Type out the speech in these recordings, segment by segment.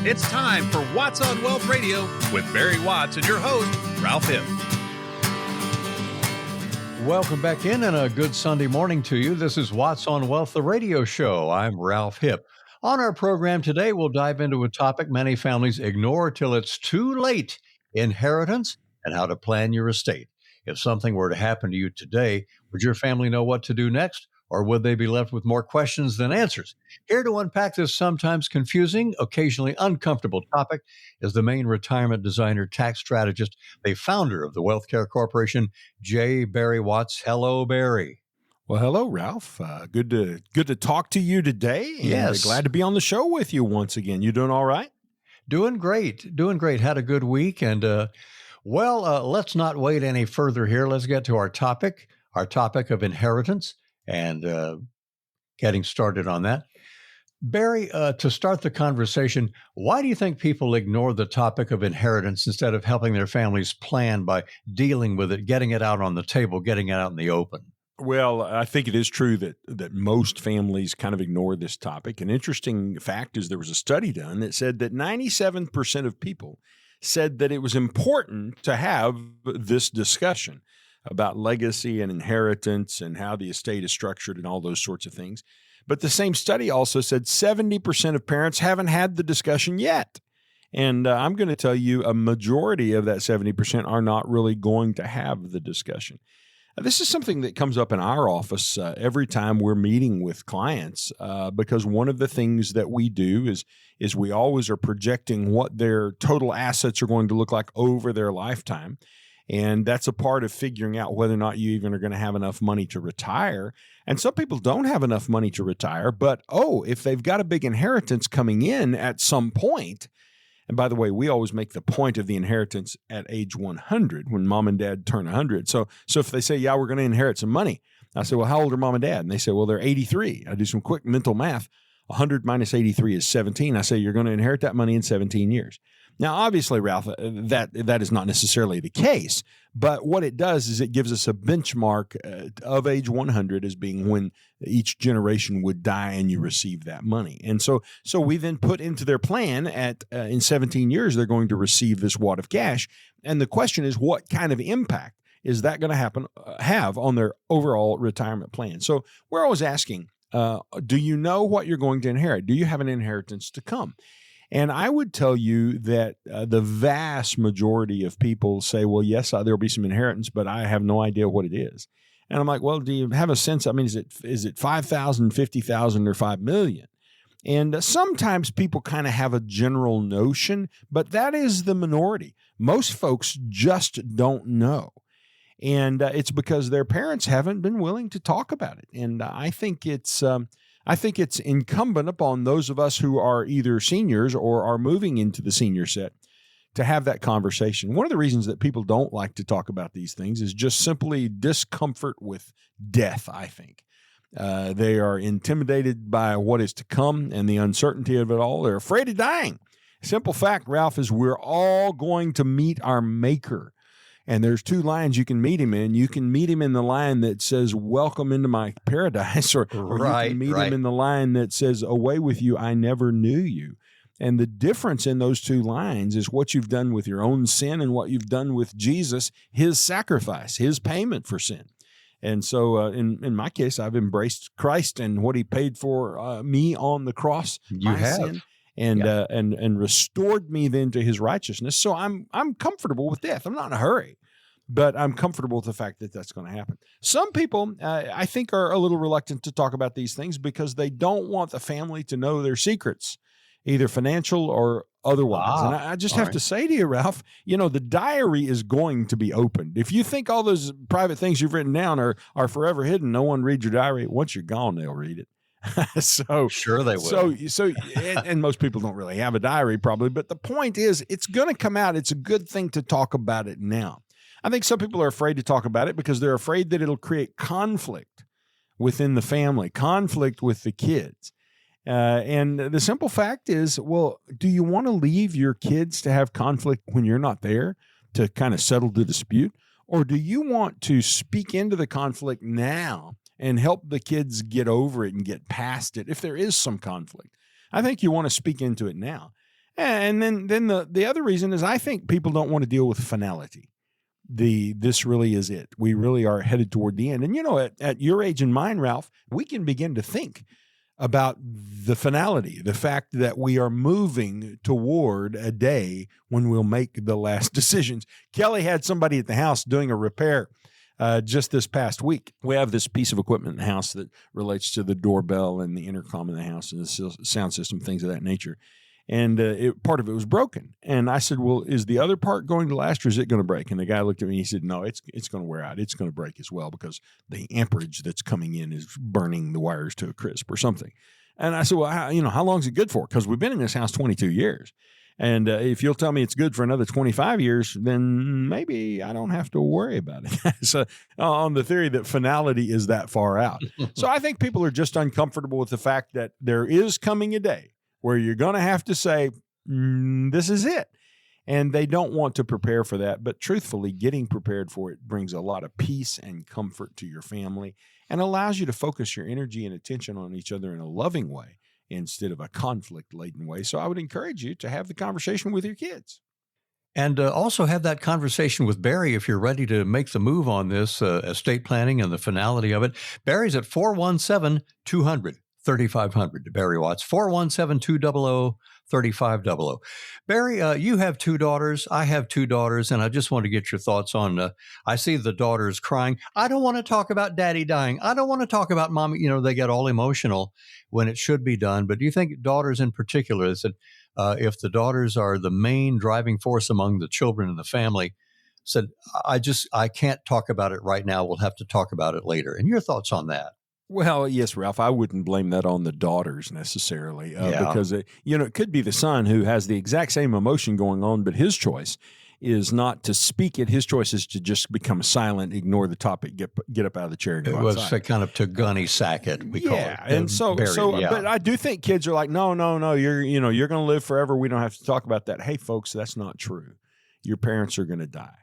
It's time for Watts on Wealth Radio with Barry Watts and your host, Ralph Hipp. Welcome back in and a good Sunday morning to you. This is Watts on Wealth, the radio show. I'm Ralph Hipp. On our program today, we'll dive into a topic many families ignore till it's too late: inheritance and how to plan your estate. If something were to happen to you today, would your family know what to do next? Or would they be left with more questions than answers? Here to unpack this sometimes confusing, occasionally uncomfortable topic is the Maine retirement designer, tax strategist, the founder of the WealthCare Corporation, J. Barry Watts. Hello, Barry. Well, hello, Ralph. Good to talk to you today. And Yes. glad to be on the show with you once again. You doing all right? Doing great. Had a good week. And, let's not wait any further here. Let's get to our topic of inheritance. And getting started on that. Barry, to start the conversation, why do you think people ignore the topic of inheritance instead of helping their families plan by dealing with it, getting it out on the table, getting it out in the open? Well, I think it is true that most families kind of ignore this topic. An interesting fact is there was a study done that said that 97% of people said that it was important to have this discussion about legacy and inheritance and how the estate is structured and all those sorts of things. But the same study also said 70% of parents haven't had the discussion yet. And I'm going to tell you a majority of that 70% are not really going to have the discussion. This is something that comes up in our office every time we're meeting with clients because one of the things that we do is we always are projecting what their total assets are going to look like over their lifetime. And that's a part of figuring out whether or not you even are going to have enough money to retire. And some people don't have enough money to retire, but if they've got a big inheritance coming in at some point, and by the way, we always make the point of the inheritance at age 100 when mom and dad turn 100. So if they say, yeah, we're going to inherit some money, I say, well, how old are mom and dad? And they say, well, they're 83. I do some quick mental math. 100 minus 83 is 17. I say, you're going to inherit that money in 17 years. Now, obviously, Ralph, that is not necessarily the case, but what it does is it gives us a benchmark of age 100 as being when each generation would die and you receive that money. And so we then put into their plan in 17 years, they're going to receive this wad of cash. And the question is, what kind of impact is that going to have on their overall retirement plan? So we're always asking, do you know what you're going to inherit? Do you have an inheritance to come? And I would tell you that the vast majority of people say, well, yes, there'll be some inheritance, but I have no idea what it is. And I'm like, well, do you have a sense? I mean, is it 5,000, 50,000, or 5 million? And sometimes people kind of have a general notion, but that is the minority. Most folks just don't know. And it's because their parents haven't been willing to talk about it. And I think it's incumbent upon those of us who are either seniors or are moving into the senior set to have that conversation. One of the reasons that people don't like to talk about these things is just simply discomfort with death, I think. They are intimidated by what is to come and the uncertainty of it all. They're afraid of dying. Simple fact, Ralph, is we're all going to meet our maker. And there's two lines you can meet him in. You can meet him in the line that says, welcome into my paradise, or you can meet him in the line that says, away with you, I never knew you. And the difference in those two lines is what you've done with your own sin and what you've done with Jesus, his sacrifice, his payment for sin. And so in my case, I've embraced Christ and what he paid for me on the cross. You have. Sin. And restored me then to his righteousness. So I'm comfortable with death. I'm not in a hurry, but I'm comfortable with the fact that that's going to happen. Some people, I think, are a little reluctant to talk about these things because they don't want the family to know their secrets, either financial or otherwise. And I just have to say to you, Ralph, the diary is going to be opened. If you think all those private things you've written down are forever hidden, no one reads your diary. Once you're gone, they'll read it. So sure they will. And most people don't really have a diary probably, but the point is it's going to come out. It's a good thing to talk about it now. I think some people are afraid to talk about it because they're afraid that it'll create conflict within the family, conflict with the kids. And the simple fact is, well, do you want to leave your kids to have conflict when you're not there to kind of settle the dispute? Or do you want to speak into the conflict now and help the kids get over it and get past it if there is some conflict? I think you want to speak into it now. And then the other reason is I think people don't want to deal with finality. This really is it. We really are headed toward the end. And at your age and mine, Ralph, we can begin to think about the finality, the fact that we are moving toward a day when we'll make the last decisions. Kelly had somebody at the house doing a repair just this past week. We have this piece of equipment in the house that relates to the doorbell and the intercom in the house and the sound system, things of that nature. And part of it was broken. And I said, well, is the other part going to last or is it going to break? And the guy looked at me and he said, no, it's going to wear out. It's going to break as well because the amperage that's coming in is burning the wires to a crisp or something. And I said, well, how long is it good for? Because we've been in this house 22 years. And if you'll tell me it's good for another 25 years, then maybe I don't have to worry about it. So on the theory that finality is that far out. So I think people are just uncomfortable with the fact that there is coming a day where you're going to have to say, this is it. And they don't want to prepare for that. But truthfully, getting prepared for it brings a lot of peace and comfort to your family and allows you to focus your energy and attention on each other in a loving way instead of a conflict-laden way. So I would encourage you to have the conversation with your kids. And also have that conversation with Barry if you're ready to make the move on this estate planning and the finality of it. Barry's at 417-200. 3500 to Barry Watts, 417-200-3500. Barry, you have two daughters. I have two daughters, and I just want to get your thoughts on, I see the daughters crying. I don't want to talk about daddy dying. I don't want to talk about mommy. They get all emotional when it should be done. But do you think daughters in particular, is that if the daughters are the main driving force among the children in the family, said, I can't talk about it right now. We'll have to talk about it later. And your thoughts on that? Well, yes, Ralph, I wouldn't blame that on the daughters necessarily because, it could be the son who has the exact same emotion going on, but his choice is not to speak it. His choice is to just become silent, ignore the topic, get up out of the chair and go outside. It was kind of to gunny sack it, we call it. And but I do think kids are like, no, you're going to live forever. We don't have to talk about that. Hey, folks, that's not true. Your parents are going to die.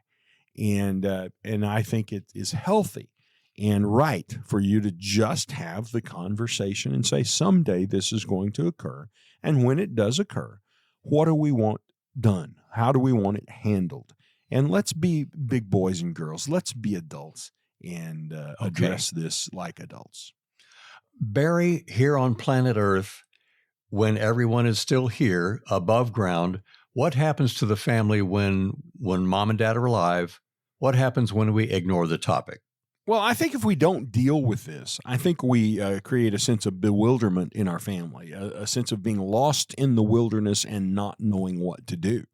And I think it is healthy and right for you to just have the conversation and say, someday this is going to occur. And when it does occur, what do we want done? How do we want it handled? And let's be big boys and girls. Let's be adults and address this like adults. Barry, here on planet Earth, when everyone is still here above ground, what happens to the family when mom and dad are alive? What happens when we ignore the topic? Well, I think if we don't deal with this, I think we create a sense of bewilderment in our family, a sense of being lost in the wilderness and not knowing what to do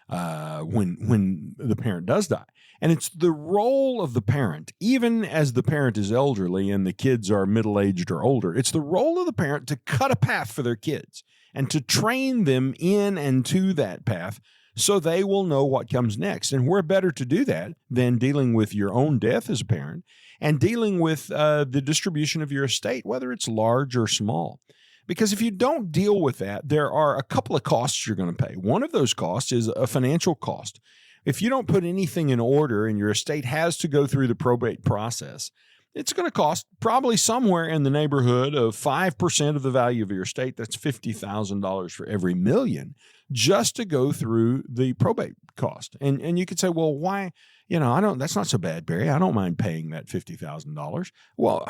when the parent does die. And it's the role of the parent, even as the parent is elderly and the kids are middle-aged or older, it's the role of the parent to cut a path for their kids and to train them in and to that path so they will know what comes next. And we're better to do that than dealing with your own death as a parent and dealing with the distribution of your estate, whether it's large or small. Because if you don't deal with that, there are a couple of costs you're going to pay. One of those costs is a financial cost. If you don't put anything in order and your estate has to go through the probate process, it's going to cost probably somewhere in the neighborhood of 5% of the value of your estate. That's $50,000 for every million just to go through the probate cost. And you could say, well, why? That's not so bad, Barry. I don't mind paying that $50,000. Well,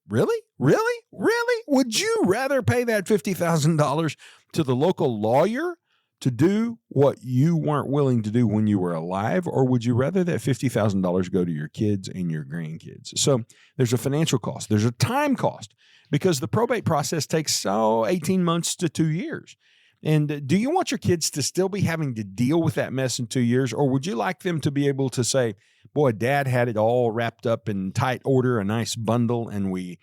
really? Would you rather pay that $50,000 to the local lawyer to do what you weren't willing to do when you were alive, or would you rather that $50,000 go to your kids and your grandkids? So there's a financial cost. There's a time cost because the probate process takes 18 months to 2 years. And do you want your kids to still be having to deal with that mess in 2 years, or would you like them to be able to say, boy, Dad had it all wrapped up in tight order, a nice bundle, and we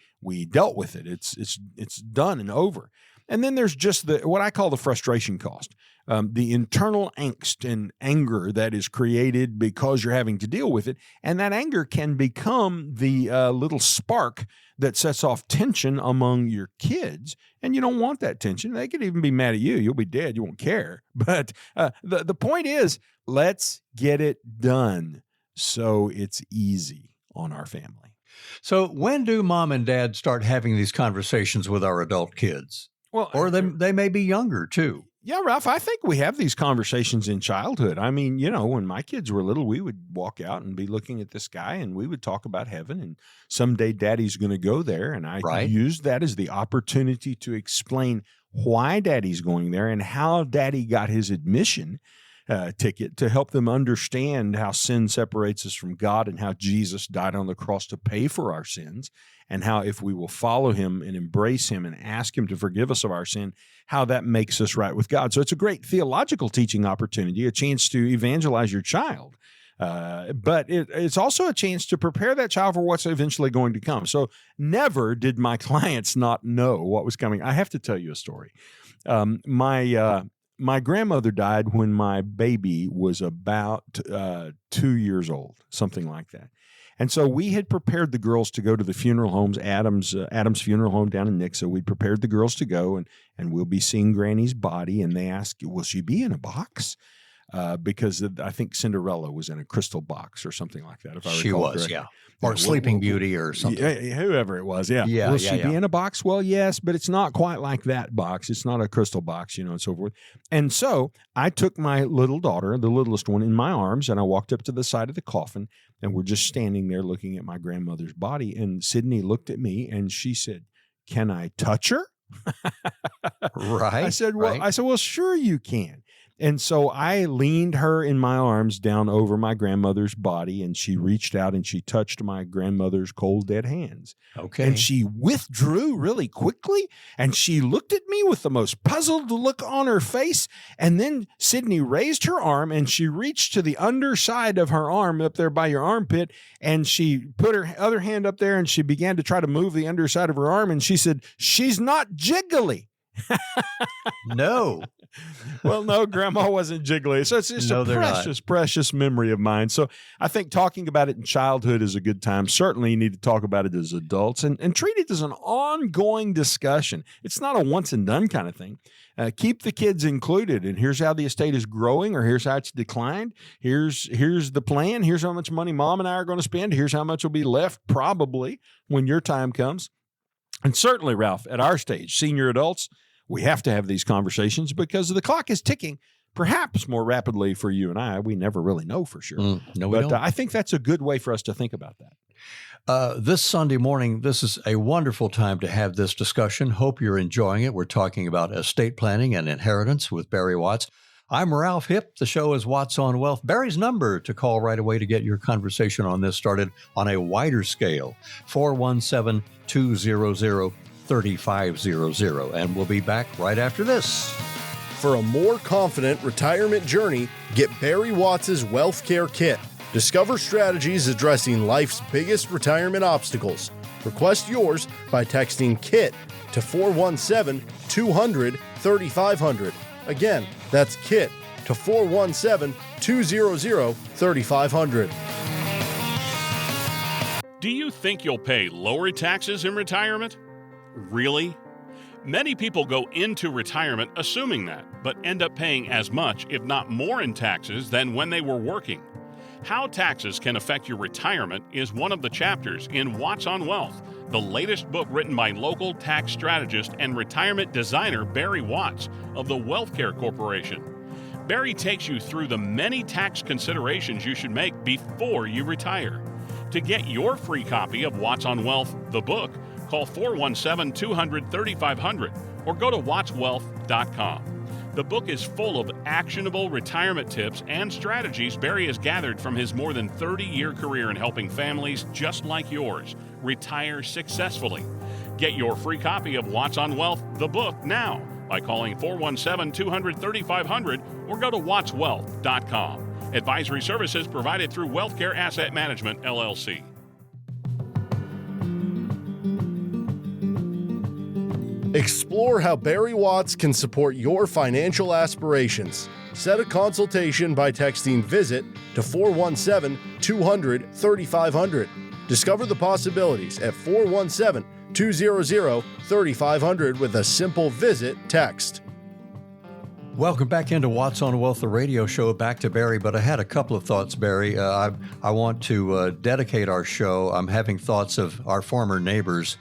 dealt with it. It's done and over. And then there's just what I call the frustration cost, the internal angst and anger that is created because you're having to deal with it. And that anger can become the little spark that sets off tension among your kids. And you don't want that tension. They could even be mad at you. You'll be dead. You won't care. But the point is, let's get it done so it's easy on our family. So when do mom and dad start having these conversations with our adult kids? Well, or they may be younger too. Yeah, Ralph, I think we have these conversations in childhood. I mean, when my kids were little, we would walk out and be looking at the sky and we would talk about heaven and someday daddy's going to go there. And I used that as the opportunity to explain why daddy's going there and how daddy got his admission ticket to help them understand how sin separates us from God and how Jesus died on the cross to pay for our sins, and how if we will follow him and embrace him and ask him to forgive us of our sin, how that makes us right with God. So it's a great theological teaching opportunity, a chance to evangelize your child. But it's also a chance to prepare that child for what's eventually going to come. So never did my clients not know what was coming. I have to tell you a story. My grandmother died when my baby was about 2 years old, something like that. And so we had prepared the girls to go to the funeral homes, Adam's funeral home down in Nixa. We prepared the girls to go, and we'll be seeing Granny's body. And they asked, will she be in a box? Because I think Cinderella was in a crystal box or something like that. If I recall she was, correctly. yeah. Or Sleeping Beauty or something. Whoever it was, yeah. Will she be in a box? Well, yes, but it's not quite like that box. It's not a crystal box, and so forth. And so I took my little daughter, the littlest one, in my arms, and I walked up to the side of the coffin, and we're just standing there looking at my grandmother's body. And Sydney looked at me, and she said, "Can I touch her?" Right. I said, well, sure you can. And so I leaned her in my arms down over my grandmother's body, and she reached out and she touched my grandmother's cold, dead hands. Okay. And she withdrew really quickly, and she looked at me with the most puzzled look on her face. And then Sydney raised her arm, and she reached to the underside of her arm up there by your armpit, and she put her other hand up there, and she began to try to move the underside of her arm, and she said, "She's not jiggly." No. Well, no, Grandma wasn't jiggly. So it's just a precious memory of mine. So I think talking about it in childhood is a good time. Certainly you need to talk about it as adults and treat it as an ongoing discussion. It's not a once and done kind of thing. Keep the kids included. And here's how the estate is growing, or here's how it's declined. Here's the plan. Here's how much money Mom and I are going to spend. Here's how much will be left probably when your time comes. And certainly, Ralph, at our stage, senior adults, we have to have these conversations because the clock is ticking perhaps more rapidly for you and I. We never really know for sure. No, we don't. I think that's a good way for us to think about that. This Sunday morning, this is a wonderful time to have this discussion. Hope you're enjoying it. We're talking about estate planning and inheritance with Barry Watts. I'm Ralph Hipp. The show is Watts on Wealth. Barry's number to call right away to get your conversation on this started on a wider scale, 417-200-3500. And we'll be back right after this. For a more confident retirement journey, get Barry Watts' WealthCare Kit. Discover strategies addressing life's biggest retirement obstacles. Request yours by texting KIT to 417-200-3500. Again, that's KIT to 417-200-3500. Do you think you'll pay lower taxes in retirement? Really? Many people go into retirement assuming that, but end up paying as much, if not more, in taxes than when they were working. How taxes can affect your retirement is one of the chapters in Watts on Wealth, the latest book written by local tax strategist and retirement designer Barry Watts of the WealthCare Corporation. Barry takes you through the many tax considerations you should make before you retire. To get your free copy of Watts on Wealth, the book, call 417-200-3500 or go to wattswealth.com. The book is full of actionable retirement tips and strategies Barry has gathered from his more than 30-year career in helping families just like yours retire successfully. Get your free copy of Watts on Wealth, the book, now by calling 417-200-3500 or go to wattswealth.com. Advisory services provided through WealthCare Asset Management, LLC. Explore how Barry Watts can support your financial aspirations. Set a consultation by texting VISIT to 417-200-3500. Discover the possibilities at 417-200-3500 with a simple VISIT text. Welcome back into Watts on Wealth, the radio show. Back to Barry, but I had a couple of thoughts, Barry. I want to dedicate our show. I'm having thoughts of our former neighbors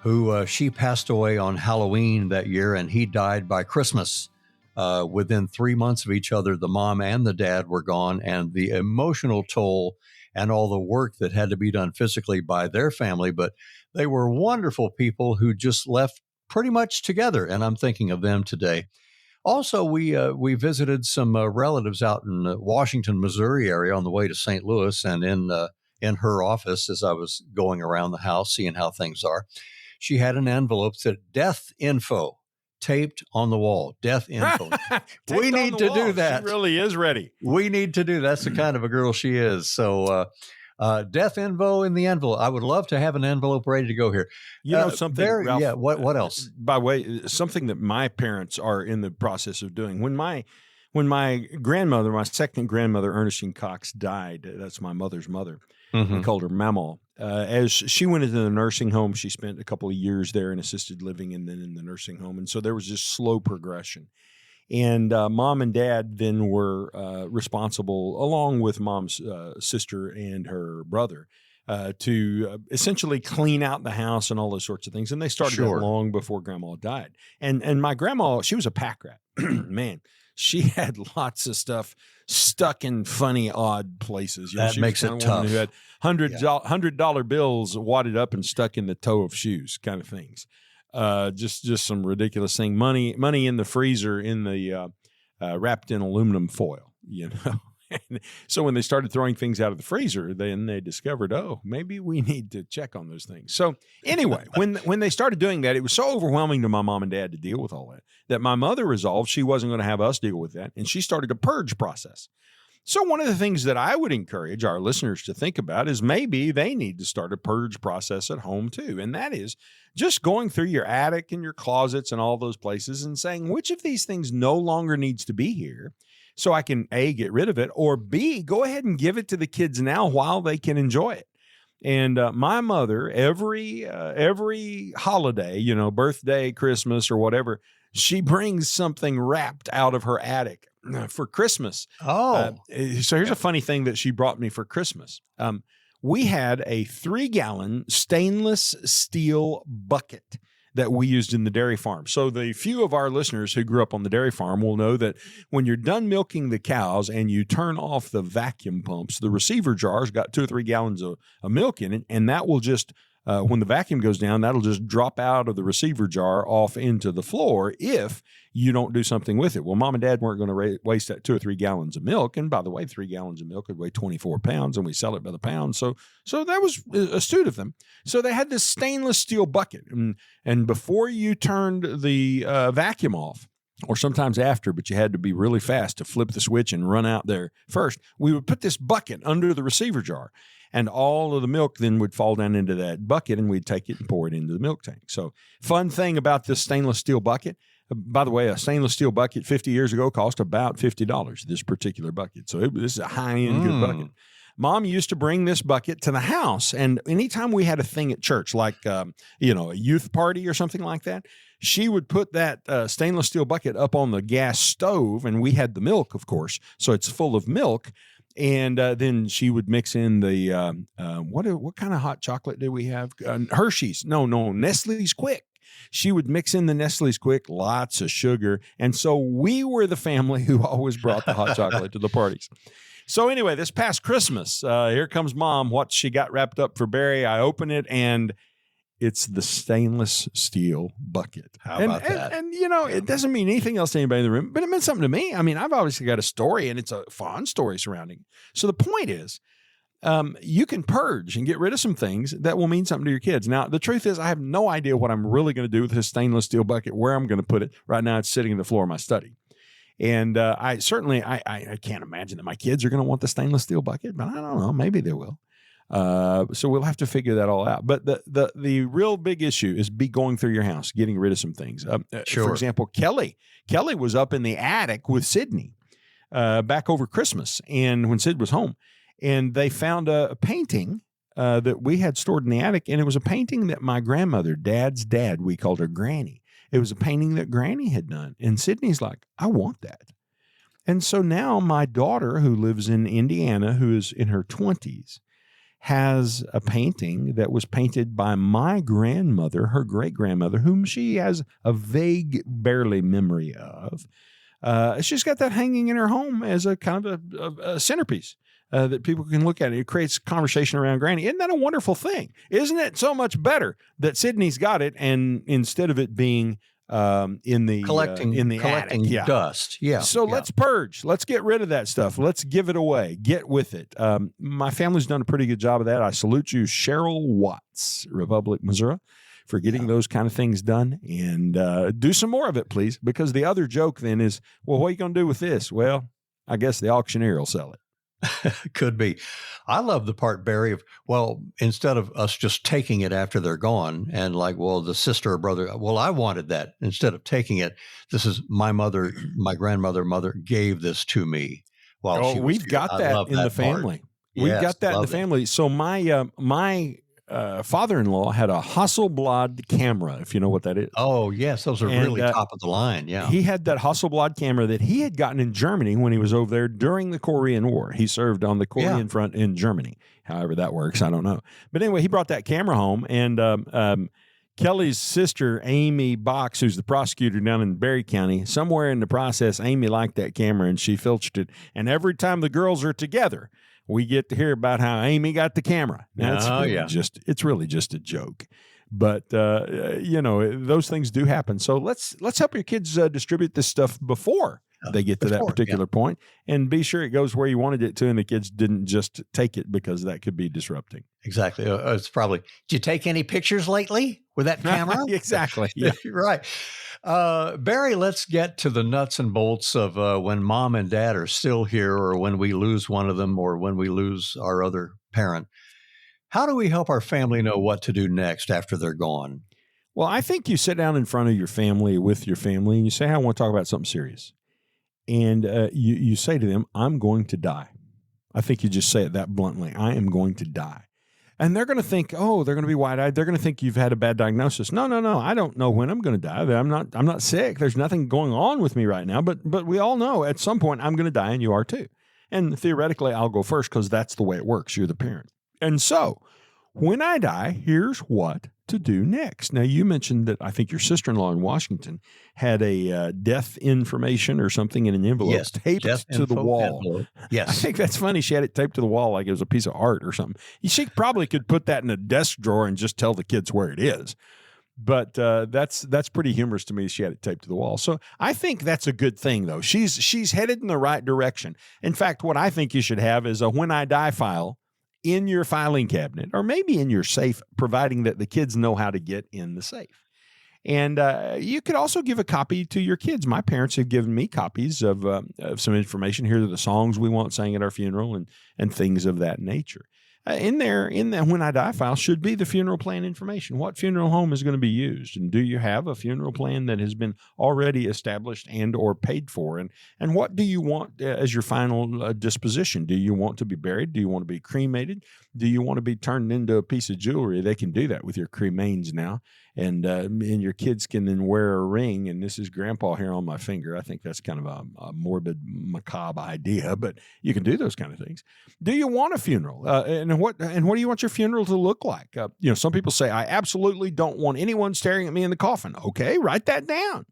who she passed away on Halloween that year, and he died by Christmas Within 3 months of each other, the mom and the dad were gone, and the emotional toll and all the work that had to be done physically by their family. But they were wonderful people who just left pretty much together, and I'm thinking of them today. Also, we visited some relatives out in Washington, Missouri area on the way to St. Louis, and in her office as I was going around the house, seeing how things are, she had an envelope that said "Death Info" taped on the wall. Death Info. We need to do that. She really is ready. We need to do. That's the kind of a girl she is. So. Death Info in the envelope. I would love to have an envelope ready to go here. You know something, Ralph, yeah. What else? By way, something that my parents are in the process of doing. When my grandmother, my second grandmother, Ernestine Cox, died, that's my mother's mother. Mm-hmm. We called her Mama. As she went into the nursing home, she spent a couple of years there in assisted living and then in the nursing home. And so there was just slow progression. And mom and dad then were responsible, along with mom's sister and her brother, to essentially clean out the house and all those sorts of things. And they started that long before grandma died. And my grandma, she was a pack rat. Man, she had lots of stuff stuck in funny, odd places. You know, that makes it tough. Who had $100 bills wadded up and stuck in the toe of shoes, kind of things. Just some ridiculous thing. Money in the freezer in the wrapped in aluminum foil. You know. So when they started throwing things out of the freezer, then they discovered, oh, maybe we need to check on those things. So anyway, when they started doing that, it was so overwhelming to my mom and dad to deal with all that my mother resolved she wasn't going to have us deal with that, and she started a purge process. So one of the things that I would encourage our listeners to think about is maybe they need to start a purge process at home too, and that is just going through your attic and your closets and all those places and saying, which of these things no longer needs to be here? So I can A, get rid of it, or B, go ahead and give it to the kids now while they can enjoy it. And my mother, every holiday, you know, birthday, Christmas, or whatever, she brings something wrapped out of her attic for Christmas. Oh. So here's a funny thing that she brought me for Christmas. We had a 3-gallon stainless steel bucket that we used in the dairy farm. So the few of our listeners who grew up on the dairy farm will know that when you're done milking the cows and you turn off the vacuum pumps, the receiver jar's got 2 or 3 gallons of milk in it, and that will just, when the vacuum goes down, that'll just drop out of the receiver jar off into the floor if you don't do something with it. Well, mom and dad weren't going to waste that 2 or 3 gallons of milk. And by the way, 3 gallons of milk would weigh 24 pounds, and we sell it by the pound. So that was astute of them. So they had this stainless steel bucket. And before you turned the vacuum off, or sometimes after, but you had to be really fast to flip the switch and run out there first, we would put this bucket under the receiver jar. And all of the milk then would fall down into that bucket, and we'd take it and pour it into the milk tank. So fun thing about this stainless steel bucket, by the way, a stainless steel bucket 50 years ago cost about $50, this particular bucket. So this is a high-end good bucket. Mom used to bring this bucket to the house, and anytime we had a thing at church, like a youth party or something like that, she would put that stainless steel bucket up on the gas stove, and we had the milk, of course, so it's full of milk. And then she would mix in the what kind of hot chocolate did we have? Hershey's. No, Nestle's Quick. She would mix in the Nestle's Quick, lots of sugar. And so we were the family who always brought the hot chocolate to the parties. So anyway, this past Christmas, here comes Mom. What she got wrapped up for Barry. I open it, and it's the stainless steel bucket. How about that? And it doesn't mean anything else to anybody in the room, but it meant something to me. I mean, I've obviously got a story, and it's a fun story surrounding it. So the point is, you can purge and get rid of some things that will mean something to your kids. Now, the truth is, I have no idea what I'm really going to do with this stainless steel bucket, where I'm going to put it. Right now, it's sitting on the floor of my study. And I can't imagine that my kids are going to want the stainless steel bucket, but I don't know. Maybe they will. So we'll have to figure that all out. But the real big issue is going through your house, getting rid of some things. Sure. For example, Kelly was up in the attic with Sydney back over Christmas, and when Sid was home, and they found a painting that we had stored in the attic, and it was a painting that my grandmother, Dad's dad, we called her Granny. It was a painting that Granny had done, and Sydney's like, I want that. And so now my daughter, who lives in Indiana, who is in her 20s, has a painting that was painted by my grandmother, her great-grandmother, whom she has a vague, barely memory of. she's got that hanging in her home as a kind of a centerpiece that people can look at. It creates conversation around Granny. Isn't that a wonderful thing? Isn't it so much better that Sydney's got it, and instead of it being in the collecting attic. Yeah. dust. Yeah. So let's purge. Let's get rid of that stuff. Let's give it away. Get with it. My family's done a pretty good job of that. I salute you, Cheryl Watts, Republic, Missouri, for getting those kind of things done. And do some more of it, please, because the other joke then is, well, what are you going to do with this? Well, I guess the auctioneer will sell it. Could be. I love the part, Barry, of, well, instead of us just taking it after they're gone and like, well, the sister or brother, well, I wanted that. Instead of taking it, this is my mother, my grandmother, mother gave this to me. While we've got that in the family. We've got that in the family. So my father-in-law had a Hasselblad camera, if you know what that is. Oh, yes. Those are really top of the line. Yeah. He had that Hasselblad camera that he had gotten in Germany when he was over there during the Korean War. He served on the Korean front in Germany. However that works, I don't know. But anyway, he brought that camera home, and Kelly's sister, Amy Box, who's the prosecutor down in Berry County, somewhere in the process, Amy liked that camera, and she filched it. And every time the girls are together, we get to hear about how Amy got the camera. Now, it's really just a joke. But, those things do happen. So let's help your kids distribute this stuff before they get to that particular point, and be sure it goes where you wanted it to, and the kids didn't just take it, because that could be disrupting. Exactly. It's probably, did you take any pictures lately with that camera? Exactly. Yeah. Right. Barry, let's get to the nuts and bolts of when mom and dad are still here, or when we lose one of them, or when we lose our other parent. How do we help our family know what to do next after they're gone? Well, I think you sit down in front of your family, with your family, and you say, hey, I want to talk about something serious. And you say to them, I'm going to die. I think you just say it that bluntly. I am going to die. And they're going to think, oh, they're going to be wide-eyed. They're going to think you've had a bad diagnosis. No. I don't know when I'm going to die. I'm not sick. There's nothing going on with me right now. But we all know at some point I'm going to die, and you are too. And theoretically, I'll go first, because that's the way it works. You're the parent. And so when I die, here's what to do next. Now, you mentioned that I think your sister-in-law in Washington had a death information or something in an envelope taped to the wall. Envelope. Yes. I think that's funny. She had it taped to the wall like it was a piece of art or something. She probably could put that in a desk drawer and just tell the kids where it is. But that's pretty humorous to me. She had it taped to the wall. So I think that's a good thing, though. She's headed in the right direction. In fact, what I think you should have is a when I die file in your filing cabinet, or maybe in your safe, providing that the kids know how to get in the safe. And you could also give a copy to your kids. My parents have given me copies of some information. Here are the songs we want sang at our funeral, and things of that nature. In that when I die file should be the funeral plan information. What funeral home is going to be used? And do you have a funeral plan that has been already established and or paid for? And what do you want as your final disposition? Do you want to be buried? Do you want to be cremated? Do you want to be turned into a piece of jewelry? They can do that with your cremains now. And your kids can then wear a ring. And this is Grandpa here on my finger. I think that's kind of a morbid, macabre idea, but you can do those kind of things. Do you want a funeral? And what do you want your funeral to look like? Some people say, I absolutely don't want anyone staring at me in the coffin. Okay, write that down.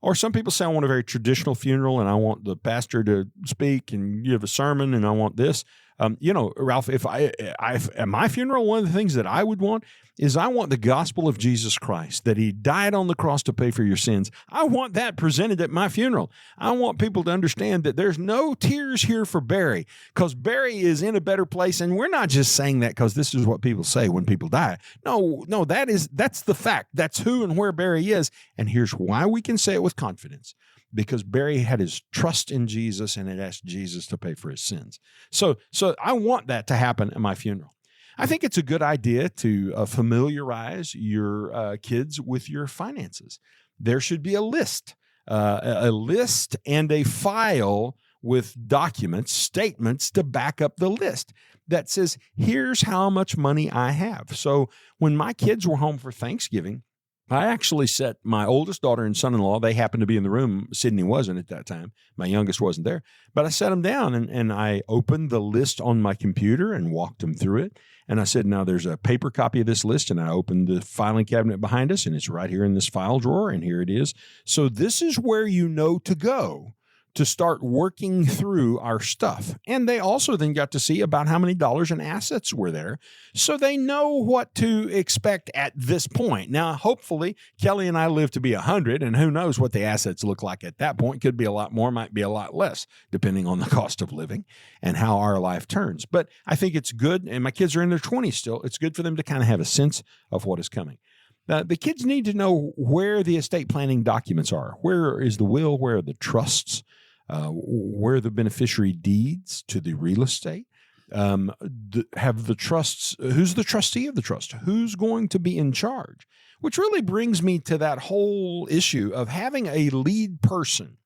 Or some people say, I want a very traditional funeral, and I want the pastor to speak and give a sermon, and I want this. Ralph, if at my funeral, one of the things that I would want is I want the gospel of Jesus Christ, that he died on the cross to pay for your sins. I want that presented at my funeral. I want people to understand that there's no tears here for Barry, because Barry is in a better place. And we're not just saying that because this is what people say when people die. No, that's the fact. That's who and where Barry is. And here's why we can say it with confidence. Because Barry had his trust in Jesus and had asked Jesus to pay for his sins. So I want that to happen at my funeral. I think it's a good idea to familiarize your kids with your finances. There should be a list and a file with documents, statements to back up the list that says, here's how much money I have. So when my kids were home for Thanksgiving, I actually set my oldest daughter and son-in-law, they happened to be in the room. Sydney wasn't at that time. My youngest wasn't there. But I set them down and I opened the list on my computer and walked them through it. And I said, now there's a paper copy of this list. And I opened the filing cabinet behind us, and it's right here in this file drawer. And here it is. So this is where you know to go to start working through our stuff. And they also then got to see about how many dollars in assets were there. So they know what to expect at this point. Now, hopefully, Kelly and I live to be 100, and who knows what the assets look like at that point. Could be a lot more, might be a lot less, depending on the cost of living and how our life turns. But I think it's good, and my kids are in their 20s still. It's good for them to kind of have a sense of what is coming. The kids need to know where the estate planning documents are. Where is the will? Where are the trusts? Where are the beneficiary deeds to the real estate? Have the trusts, who's the trustee of the trust? Who's going to be in charge? Which really brings me to that whole issue of having a lead person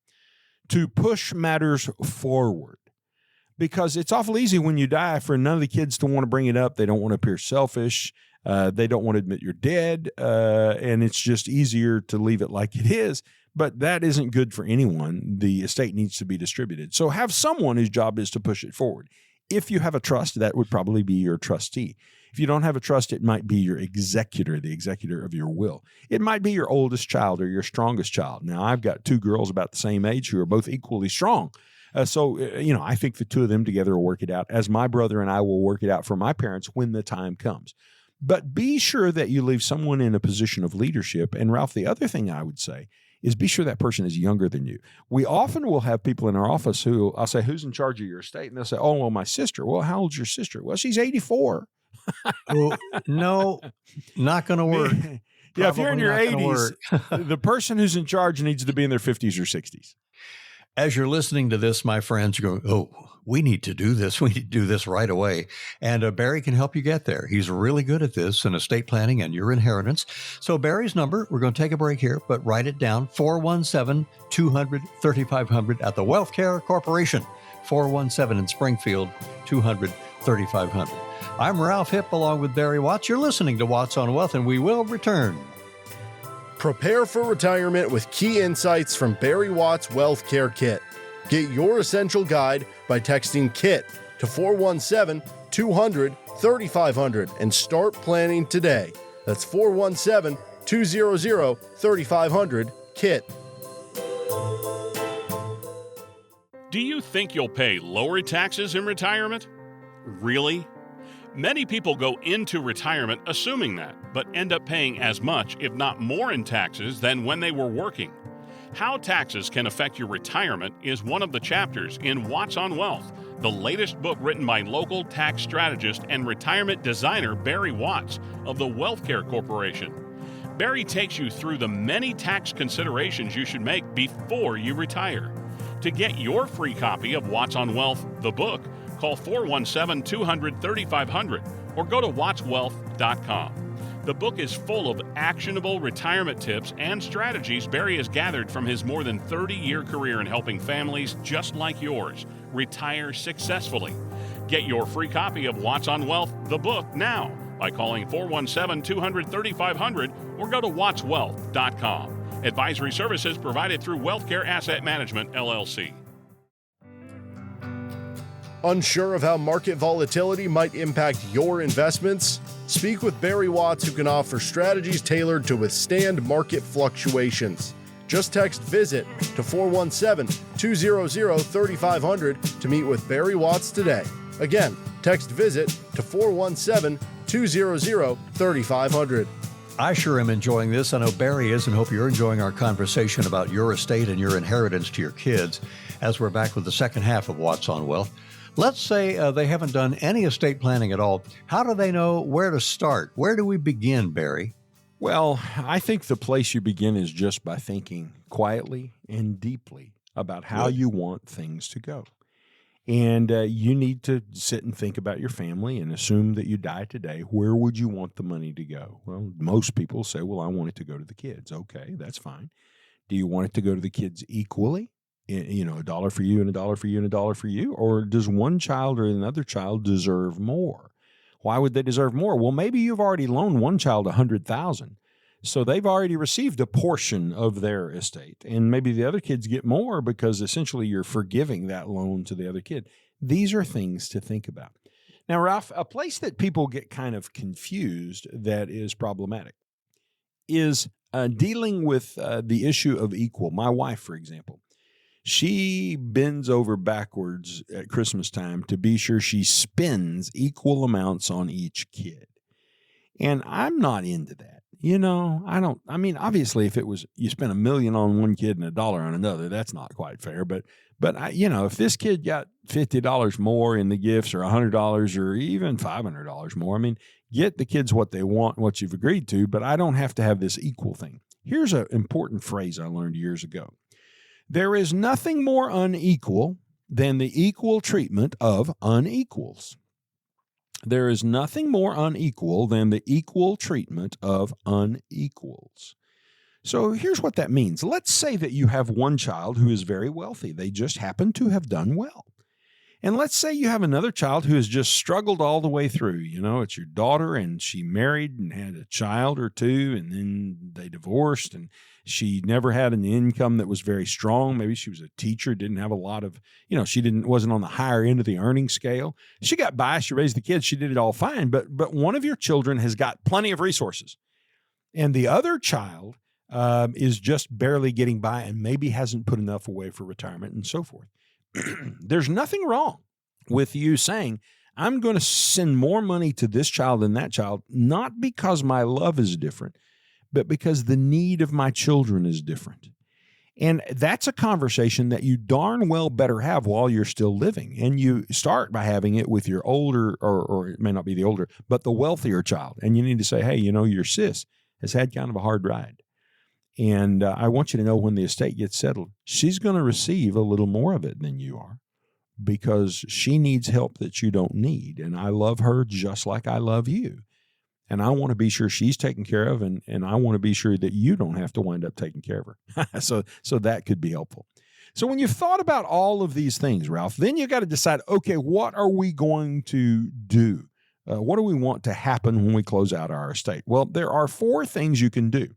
to push matters forward. Because it's awful easy when you die for none of the kids to want to bring it up. They don't want to appear selfish. They don't want to admit you're dead. And it's just easier to leave it like it is. But that isn't good for anyone. The estate needs to be distributed. So have someone whose job is to push it forward. If you have a trust, that would probably be your trustee. If you don't have a trust, it might be your executor, the executor of your will. It might be your oldest child or your strongest child. Now, I've got two girls about the same age who are both equally strong. So I think the two of them together will work it out, as my brother and I will work it out for my parents when the time comes. But be sure that you leave someone in a position of leadership. And Ralph, the other thing I would say is be sure that person is younger than you. We often will have people in our office who, I'll say, who's in charge of your estate? And they'll say, oh, well, my sister. Well, how old's your sister? Well, she's 84. Oh, no, not going to work. Yeah, if you're in your 80s, the person who's in charge needs to be in their 50s or 60s. As you're listening to this, my friends, you're going, oh, we need to do this. We need to do this right away. And Barry can help you get there. He's really good at this in estate planning and your inheritance. So Barry's number, we're going to take a break here, but write it down, 417-200-3500 at the WealthCare Corporation, 417 in Springfield, 200-3500. I'm Ralph Hipp along with Barry Watts. You're listening to Watts on Wealth, and we will return. Prepare for retirement with key insights from Barry Watts' WealthCare Kit. Get your essential guide by texting KIT to 417-200-3500 and start planning today. That's 417-200-3500 KIT. Do you think you'll pay lower taxes in retirement? Really? Many people go into retirement assuming that, but end up paying as much, if not more, in taxes than when they were working. How taxes can affect your retirement is one of the chapters in Watts on Wealth, the latest book written by local tax strategist and retirement designer Barry Watts of the WealthCare Corporation. Barry takes you through the many tax considerations you should make before you retire. To get your free copy of Watts on Wealth, the book, call 417-200-3500 or go to wattswealth.com. The book is full of actionable retirement tips and strategies Barry has gathered from his more than 30-year career in helping families just like yours retire successfully. Get your free copy of Watts on Wealth, the book, now by calling 417-200-3500 or go to wattswealth.com. Advisory services provided through WealthCare Asset Management, LLC. Unsure of how market volatility might impact your investments? Speak with Barry Watts, who can offer strategies tailored to withstand market fluctuations. Just text VISIT to 417-200-3500 to meet with Barry Watts today. Again, text VISIT to 417-200-3500. I sure am enjoying this. I know Barry is, and hope you're enjoying our conversation about your estate and your inheritance to your kids as we're back with the second half of Watts on Wealth. Let's say they haven't done any estate planning at all. How do they know where to start? Where do we begin, Barry? Well, I think the place you begin is just by thinking quietly and deeply about how you want things to go. And you need to sit and think about your family and assume that you die today. Where would you want the money to go? Well, most people say, well, I want it to go to the kids. Okay, that's fine. Do you want it to go to the kids equally? $1 for you and $1 for you and $1 for you? Or does one child or another child deserve more? Why would they deserve more? Well, maybe you've already loaned one child $100,000. So they've already received a portion of their estate. And maybe the other kids get more because essentially you're forgiving that loan to the other kid. These are things to think about. Now, Ralph, a place that people get kind of confused that is problematic is dealing with the issue of equal. My wife, for example, She bends over backwards at Christmas time to be sure she spends equal amounts on each kid. And I'm not into that. Obviously if it was, you spent $1 million on one kid and $1 on another, that's not quite fair. But if this kid got $50 more in the gifts or $100 or even $500 more, get the kids what they want, what you've agreed to, but I don't have to have this equal thing. Here's an important phrase I learned years ago. There is nothing more unequal than the equal treatment of unequals. There is nothing more unequal than the equal treatment of unequals. So here's what that means. Let's say that you have one child who is very wealthy. They just happen to have done well. And let's say you have another child who has just struggled all the way through. It's your daughter, and she married and had a child or two, and then they divorced, and she never had an income that was very strong. Maybe she was a teacher, didn't have a lot of, wasn't on the higher end of the earning scale. She got by, she raised the kids, she did it all fine. But one of your children has got plenty of resources, and the other child is just barely getting by and maybe hasn't put enough away for retirement and so forth. There's nothing wrong with you saying, I'm going to send more money to this child than that child, not because my love is different, but because the need of my children is different. And that's a conversation that you darn well better have while you're still living. And you start by having it with your older, or it may not be the older, but the wealthier child. And you need to say, hey, your sis has had kind of a hard ride. And I want you to know when the estate gets settled, she's going to receive a little more of it than you are because she needs help that you don't need. And I love her just like I love you. And I want to be sure she's taken care of, and I want to be sure that you don't have to wind up taking care of her. So that could be helpful. So when you've thought about all of these things, Ralph, then you got to decide, okay, what are we going to do? What do we want to happen when we close out our estate? Well, there are 4 things you can do.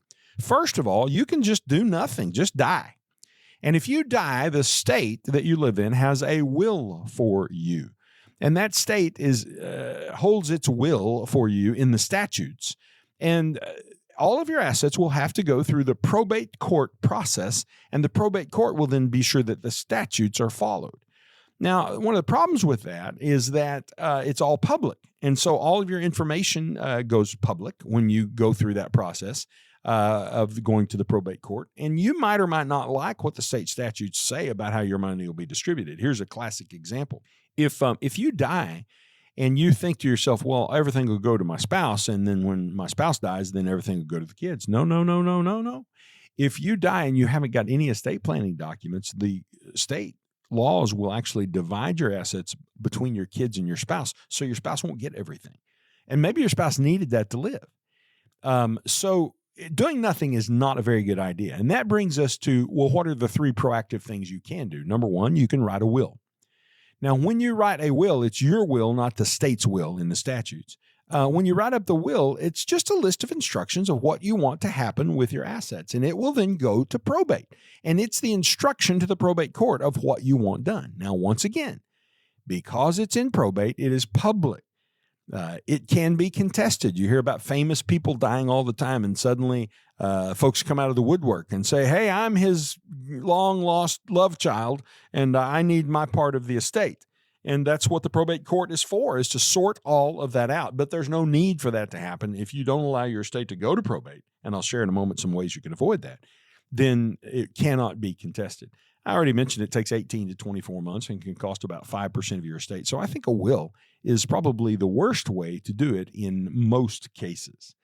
First of all, you can just do nothing, just die. And if you die, the state that you live in has a will for you. And that state holds its will for you in the statutes. And all of your assets will have to go through the probate court process, and the probate court will then be sure that the statutes are followed. Now, one of the problems with that is that it's all public. And so all of your information goes public when you go through that process of going to the probate court. And you might or might not like what the state statutes say about how your money will be distributed. Here's a classic example. If you die and you think to yourself, well, everything will go to my spouse, and then when my spouse dies, then everything will go to the kids. No. If you die and you haven't got any estate planning documents, the state laws will actually divide your assets between your kids and your spouse, so your spouse won't get everything. And maybe your spouse needed that to live. So doing nothing is not a very good idea. And that brings us to, well, what are the 3 proactive things you can do? Number 1, you can write a will. Now, when you write a will, it's your will, not the state's will in the statutes. When you write up the will, it's just a list of instructions of what you want to happen with your assets, and it will then go to probate. And it's the instruction to the probate court of what you want done. Now, once again, because it's in probate, it is public. It can be contested. You hear about famous people dying all the time, and suddenly folks come out of the woodwork and say, hey, I'm his long-lost love child, and I need my part of the estate. And that's what the probate court is for, is to sort all of that out. But there's no need for that to happen if you don't allow your estate to go to probate. And I'll share in a moment some ways you can avoid that. Then it cannot be contested. I already mentioned it takes 18 to 24 months and can cost about 5% of your estate. So I think a will is probably the worst way to do it in most cases.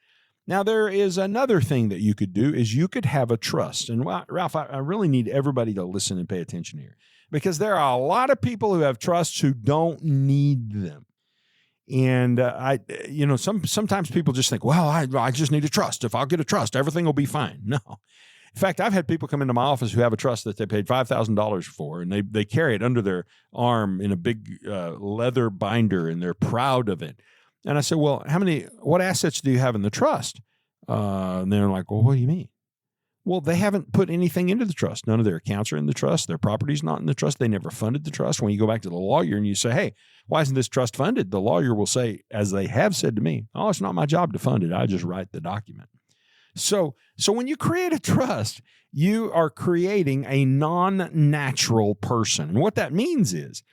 Now, there is another thing that you could do is you could have a trust. And Ralph, I really need everybody to listen and pay attention here, because there are a lot of people who have trusts who don't need them. And sometimes people just think, well, I just need a trust. If I'll get a trust, everything will be fine. No. In fact, I've had people come into my office who have a trust that they paid $5,000 for, and they carry it under their arm in a big leather binder, and they're proud of it. And I said, well, what assets do you have in the trust? And they're like, well, what do you mean? Well, they haven't put anything into the trust. None of their accounts are in the trust. Their property's not in the trust. They never funded the trust. When you go back to the lawyer and you say, hey, why isn't this trust funded? The lawyer will say, as they have said to me, oh, it's not my job to fund it. I just write the document. So when you create a trust, you are creating a non-natural person. And what that means is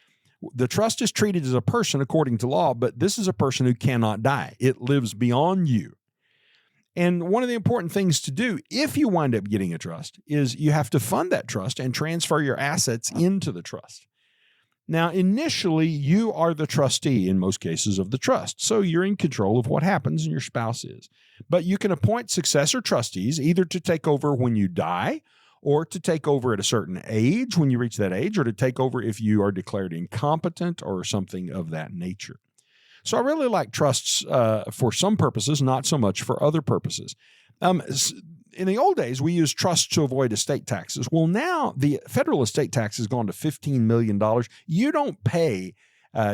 the trust is treated as a person according to law, but this is a person who cannot die. It lives beyond you. And one of the important things to do if you wind up getting a trust is you have to fund that trust and transfer your assets into the trust. Now, initially, you are the trustee in most cases of the trust, so you're in control of what happens and your spouse is. But you can appoint successor trustees either to take over when you die or to take over at a certain age when you reach that age, or to take over if you are declared incompetent or something of that nature. So I really like trusts for some purposes, not so much for other purposes. In the old days, we used trusts to avoid estate taxes. Well, now the federal estate tax has gone to $15 million. You don't pay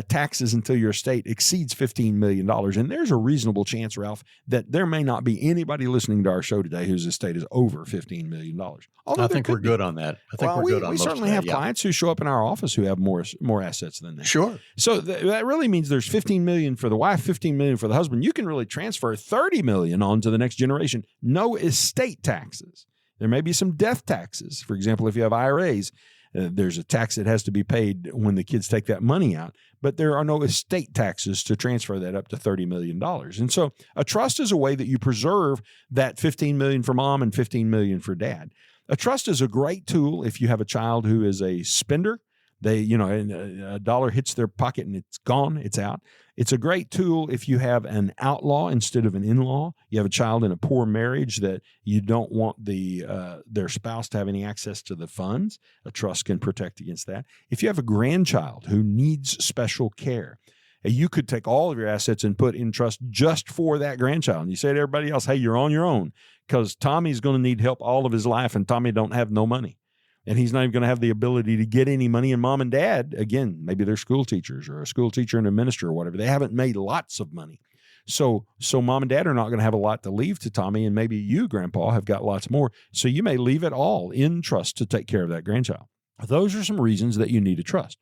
taxes until your estate exceeds $15 million. And there's a reasonable chance, Ralph, that there may not be anybody listening to our show today whose estate is over $15 million. I think we're good on that. I think we're good on we most certainly of that, have clients who show up in our office who have more assets than that. Sure. So that really means there's $15 million for the wife, $15 million for the husband. You can really transfer $30 million on to the next generation. No estate taxes. There may be some death taxes. For example, if you have IRAs, there's a tax that has to be paid when the kids take that money out, but there are no estate taxes to transfer that up to $30 million. And so a trust is a way that you preserve that $15 million for mom and $15 million for dad. A trust is a great tool if you have a child who is a spender. A dollar hits their pocket and it's gone, it's out. It's a great tool if you have an outlaw instead of an in-law. You have a child in a poor marriage that you don't want their spouse to have any access to the funds. A trust can protect against that. If you have a grandchild who needs special care, you could take all of your assets and put in trust just for that grandchild. And you say to everybody else, hey, you're on your own because Tommy's going to need help all of his life and Tommy don't have no money. And he's not even going to have the ability to get any money. And mom and dad, again, maybe they're school teachers or a school teacher and a minister or whatever. They haven't made lots of money. So mom and dad are not going to have a lot to leave to Tommy. And maybe you, Grandpa, have got lots more. So you may leave it all in trust to take care of that grandchild. Those are some reasons that you need a trust.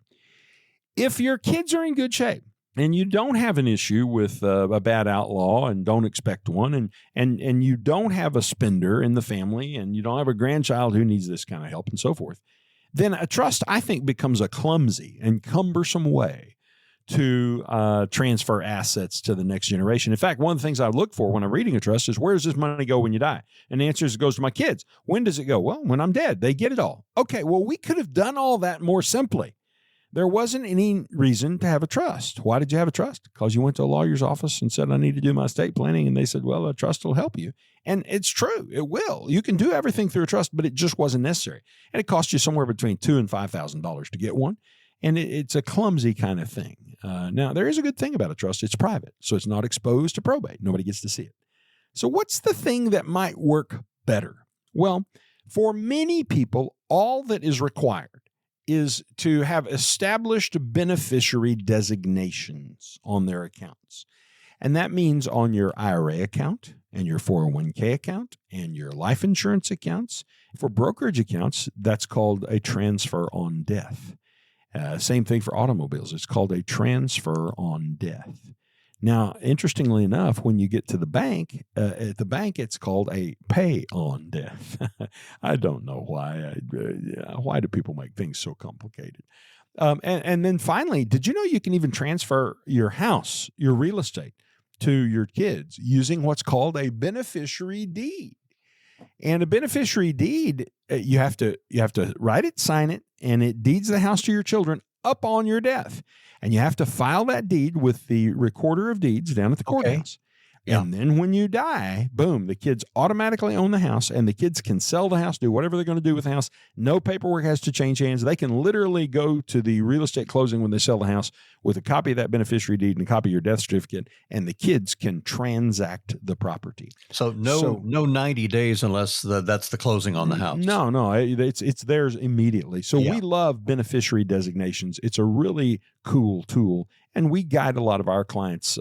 If your kids are in good shape, and you don't have an issue with a bad outlaw and don't expect one, and you don't have a spender in the family, and you don't have a grandchild who needs this kind of help and so forth, then a trust, I think, becomes a clumsy and cumbersome way to transfer assets to the next generation. In fact, one of the things I look for when I'm reading a trust is, where does this money go when you die? And the answer is it goes to my kids. When does it go? Well, when I'm dead. They get it all. Okay, well, we could have done all that more simply. There wasn't any reason to have a trust. Why did you have a trust? Because you went to a lawyer's office and said, I need to do my estate planning. And they said, well, a trust will help you. And it's true. It will. You can do everything through a trust, but it just wasn't necessary. And it cost you somewhere between $2,000 and $5,000 to get one. And it's a clumsy kind of thing. Now, there is a good thing about a trust. It's private, so it's not exposed to probate. Nobody gets to see it. So what's the thing that might work better? Well, for many people, all that is required is to have established beneficiary designations on their accounts. And that means on your IRA account and your 401k account and your life insurance accounts. For brokerage accounts, that's called a transfer on death. Same thing for automobiles. It's called a transfer on death. Now, interestingly enough, when you get to the bank, at the bank, it's called a pay on death. I don't know why. Why do people make things so complicated? And then finally, did you know you can even transfer your house, your real estate, to your kids using what's called a beneficiary deed? And a beneficiary deed, you have to write it, sign it, and it deeds the house to your children up on your death. And you have to file that deed with the recorder of deeds down at the courthouse. Yeah. And then when you die, boom, the kids automatically own the house, and the kids can sell the house, do whatever they're going to do with the house. No paperwork has to change hands. They can literally go to the real estate closing when they sell the house with a copy of that beneficiary deed and a copy of your death certificate, and the kids can transact the property. So no 90 days unless that's the closing on the house. No, it's theirs immediately. So we love beneficiary designations. It's a really cool tool, and we guide a lot of our clients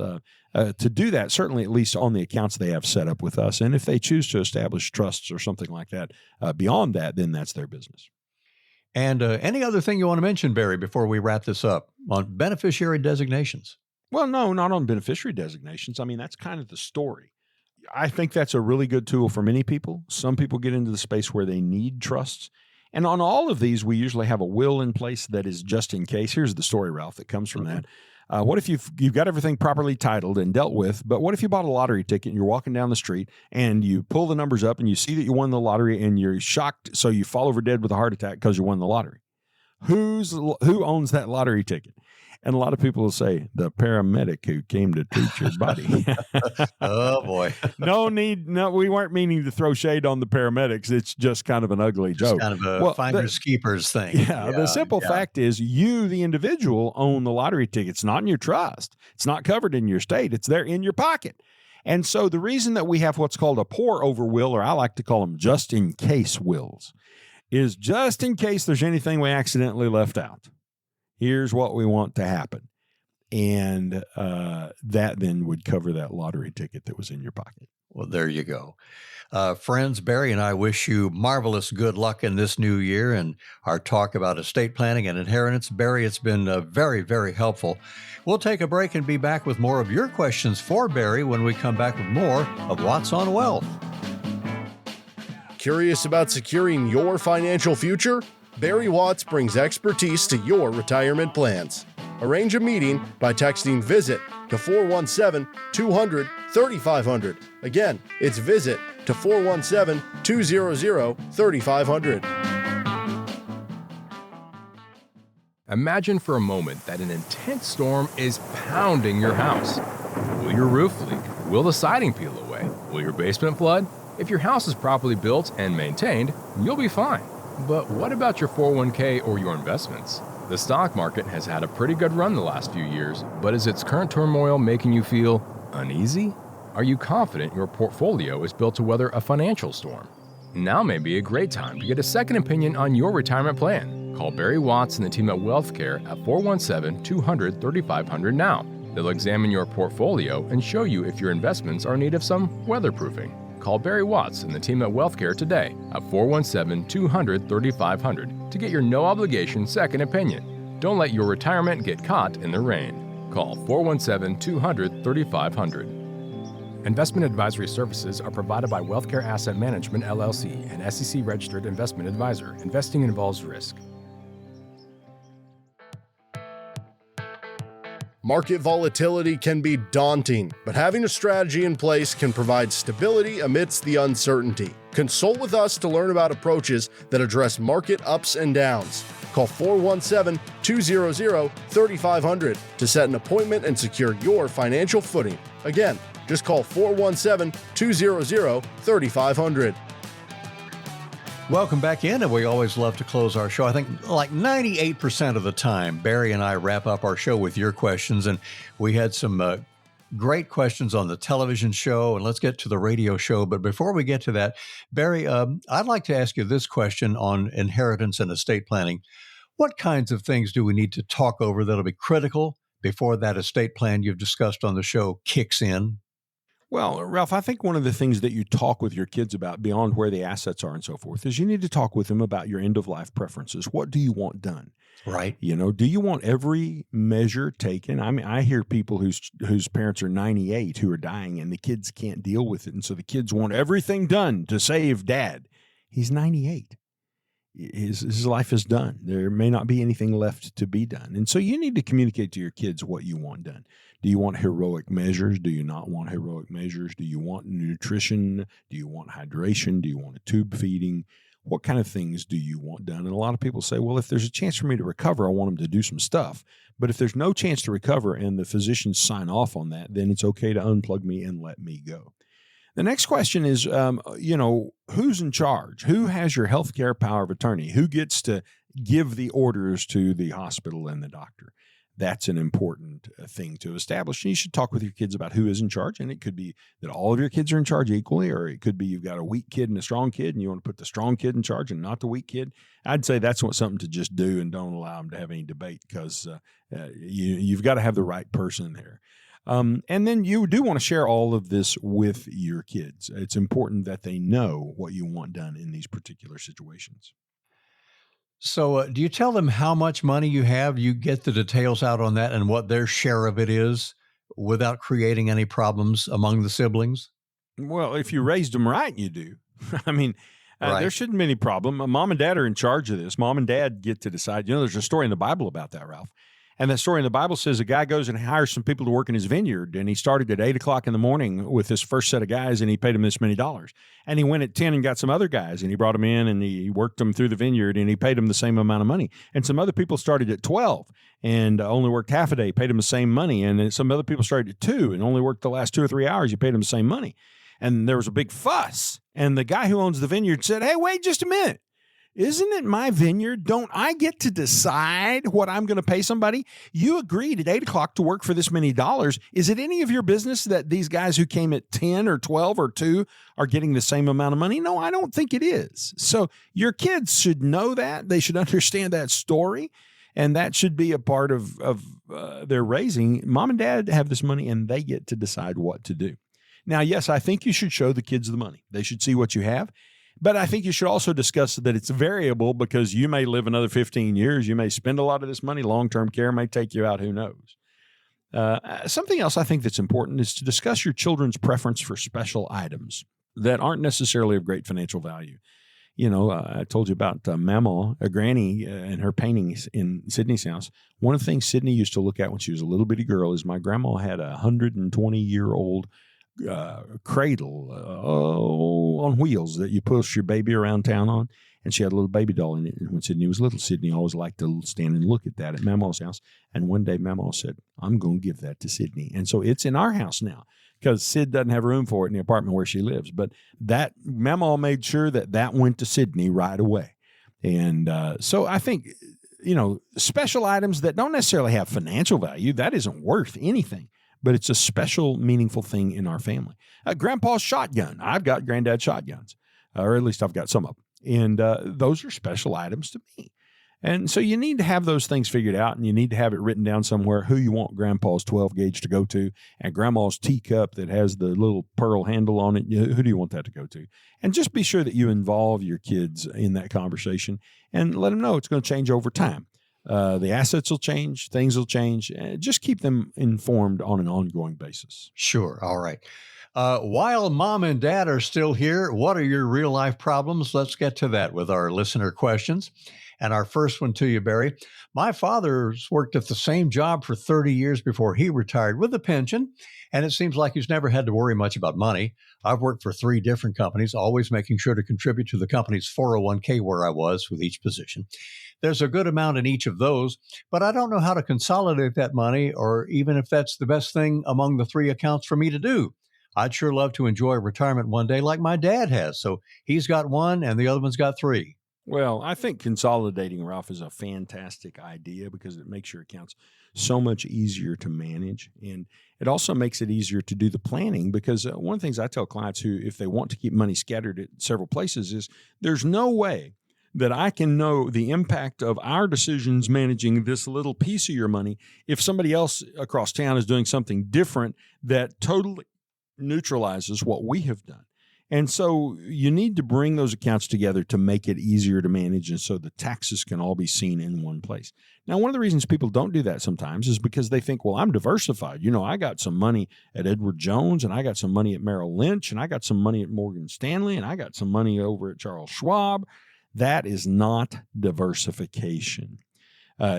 to do that, certainly at least on the accounts they have set up with us. And if they choose to establish trusts or something like that beyond that, then that's their business. And any other thing you want to mention, Barry, before we wrap this up on beneficiary designations? Well, no, not on beneficiary designations. I mean, that's kind of the story. I think that's a really good tool for many people. Some people get into the space where they need trusts. And on all of these, we usually have a will in place that is just in case. Here's the story, Ralph, that comes from that. What if you've got everything properly titled and dealt with, but what if you bought a lottery ticket and you're walking down the street and you pull the numbers up and you see that you won the lottery and you're shocked, so you fall over dead with a heart attack because you won the lottery? Who owns that lottery ticket? And a lot of people will say, the paramedic who came to treat your body. Oh, boy. No, we weren't meaning to throw shade on the paramedics. It's just kind of an ugly joke. Kind of a finders keepers thing. Yeah, the simple fact is you, the individual, own the lottery ticket. It's not in your trust. It's not covered in your estate. It's there in your pocket. And so the reason that we have what's called a pour over will, or I like to call them just in case wills, is just in case there's anything we accidentally left out. Here's what we want to happen. And that then would cover that lottery ticket that was in your pocket. Well, there you go. Friends, Barry and I wish you marvelous good luck in this new year and our talk about estate planning and inheritance. Barry, it's been very, very helpful. We'll take a break and be back with more of your questions for Barry when we come back with more of What's on Wealth. Curious about securing your financial future? Barry Watts brings expertise to your retirement plans. Arrange a meeting by texting VISIT to 417-200-3500. Again, it's VISIT to 417-200-3500. Imagine for a moment that an intense storm is pounding your house. Will your roof leak? Will the siding peel away? Will your basement flood? If your house is properly built and maintained, you'll be fine. But what about your 401k or your investments? The stock market has had a pretty good run the last few years, but is its current turmoil making you feel uneasy? Are you confident your portfolio is built to weather a financial storm? Now may be a great time to get a second opinion on your retirement plan. Call Barry Watts and the team at WealthCare at 417-200-3500 now. They'll examine your portfolio and show you if your investments are in need of some weatherproofing. Call Barry Watts and the team at WealthCare today at 417-200-3500 to get your no-obligation second opinion. Don't let your retirement get caught in the rain. Call 417-200-3500. Investment advisory services are provided by WealthCare Asset Management, LLC, an SEC-registered investment advisor. Investing involves risk. Market volatility can be daunting, but having a strategy in place can provide stability amidst the uncertainty. Consult with us to learn about approaches that address market ups and downs. Call 417-200-3500 to set an appointment and secure your financial footing. Again, just call 417-200-3500. Welcome back in, and we always love to close our show. I think like 98% of the time, Barry and I wrap up our show with your questions, and we had some great questions on the television show, and let's get to the radio show. But before we get to that, Barry, I'd like to ask you this question on inheritance and estate planning. What kinds of things do we need to talk over that'll be critical before that estate plan you've discussed on the show kicks in? Well, Ralph, I think one of the things that you talk with your kids about beyond where the assets are and so forth is you need to talk with them about your end-of-life preferences. What do you want done? Right. You know, do you want every measure taken? I mean, I hear people whose parents are 98 who are dying and the kids can't deal with it. And so the kids want everything done to save dad. He's 98. His life is done. There may not be anything left to be done. And so you need to communicate to your kids what you want done. Do you want heroic measures? Do you not want heroic measures? Do you want nutrition? Do you want hydration? Do you want a tube feeding? What kind of things do you want done? And a lot of people say, well, if there's a chance for me to recover, I want them to do some stuff. But if there's no chance to recover and the physicians sign off on that, then it's okay to unplug me and let me go. The next question is, who's in charge? Who has your healthcare power of attorney? Who gets to give the orders to the hospital and the doctor? That's an important thing to establish. And you should talk with your kids about who is in charge. And it could be that all of your kids are in charge equally, or it could be you've got a weak kid and a strong kid, and you want to put the strong kid in charge and not the weak kid. I'd say that's something to just do, and don't allow them to have any debate, because you've got to have the right person there. And then you do want to share all of this with your kids. It's important that they know what you want done in these particular situations. So do you tell them how much money you have? You get the details out on that and what their share of it is without creating any problems among the siblings? Well, if you raised them right, you do. I mean, Right. there shouldn't be any problem. Mom and dad are in charge of this. Mom and dad get to decide. You know, there's a story in the Bible about that, Ralph. And that story in the Bible says a guy goes and hires some people to work in his vineyard. And he started at 8 o'clock in the morning with his first set of guys, and he paid them this many dollars. And he went at 10 and got some other guys, and he brought them in, and he worked them through the vineyard, and he paid them the same amount of money. And some other people started at 12 and only worked half a day, paid them the same money. And then some other people started at 2 and only worked the last 2 or 3 hours. You paid them the same money. And there was a big fuss. And the guy who owns the vineyard said, hey, wait just a minute. Isn't it my vineyard? Don't I get to decide what I'm going to pay somebody? You agreed at 8 o'clock to work for this many dollars. Is it any of your business that these guys who came at 10 or 12 or 2 are getting the same amount of money? No, I don't think it is. So your kids should know that. They should understand that story. And that should be a part of their raising. Mom and dad have this money, and they get to decide what to do. Now, yes, I think you should show the kids the money. They should see what you have. But I think you should also discuss that it's variable because you may live another 15 years. You may spend a lot of this money. Long-term care may take you out. Who knows? Something else I think that's important is to discuss your children's preference for special items that aren't necessarily of great financial value. You know, I told you about Mama, Granny, and her paintings in Sydney's house. One of the things Sydney used to look at when she was a little bitty girl is my grandma had a 120-year-old cradle on wheels that you push your baby around town on. And she had a little baby doll in it. And when Sydney was little, Sydney always liked to stand and look at that at Mama's house. And one day Mama said, I'm going to give that to Sydney. And so it's in our house now because Sid doesn't have room for it in the apartment where she lives. But that Mama made sure that went to Sydney right away. And so I think, you know, special items that don't necessarily have financial value, that isn't worth anything. But it's a special, meaningful thing in our family. Grandpa's shotgun. I've got granddad's shotguns, or at least I've got some of them. And those are special items to me. And so you need to have those things figured out, and you need to have it written down somewhere who you want grandpa's 12 gauge to go to, and grandma's teacup that has the little pearl handle on it. Who do you want that to go to? And just be sure that you involve your kids in that conversation and let them know it's going to change over time. The assets will change, things will change. Just keep them informed on an ongoing basis. Sure. All right. While mom and dad are still here, what are your real life problems? Let's get to that with our listener questions. And our first one to you, Barry. My father's worked at the same job for 30 years before he retired with a pension, and it seems like he's never had to worry much about money. I've worked for 3 different companies, always making sure to contribute to the company's 401k where I was with each position. There's a good amount in each of those, but I don't know how to consolidate that money or even if that's the best thing among the 3 accounts for me to do. I'd sure love to enjoy retirement one day like my dad has. So he's got 1 and the other one's got 3. Well, I think consolidating, Ralph, is a fantastic idea because it makes your accounts so much easier to manage. And it also makes it easier to do the planning because one of the things I tell clients who, if they want to keep money scattered at several places, is there's no way that I can know the impact of our decisions managing this little piece of your money if somebody else across town is doing something different that totally neutralizes what we have done. And so you need to bring those accounts together to make it easier to manage and so the taxes can all be seen in one place. Now, one of the reasons people don't do that sometimes is because they think, well, I'm diversified. You know, I got some money at Edward Jones and I got some money at Merrill Lynch and I got some money at Morgan Stanley and I got some money over at Charles Schwab. That is not diversification.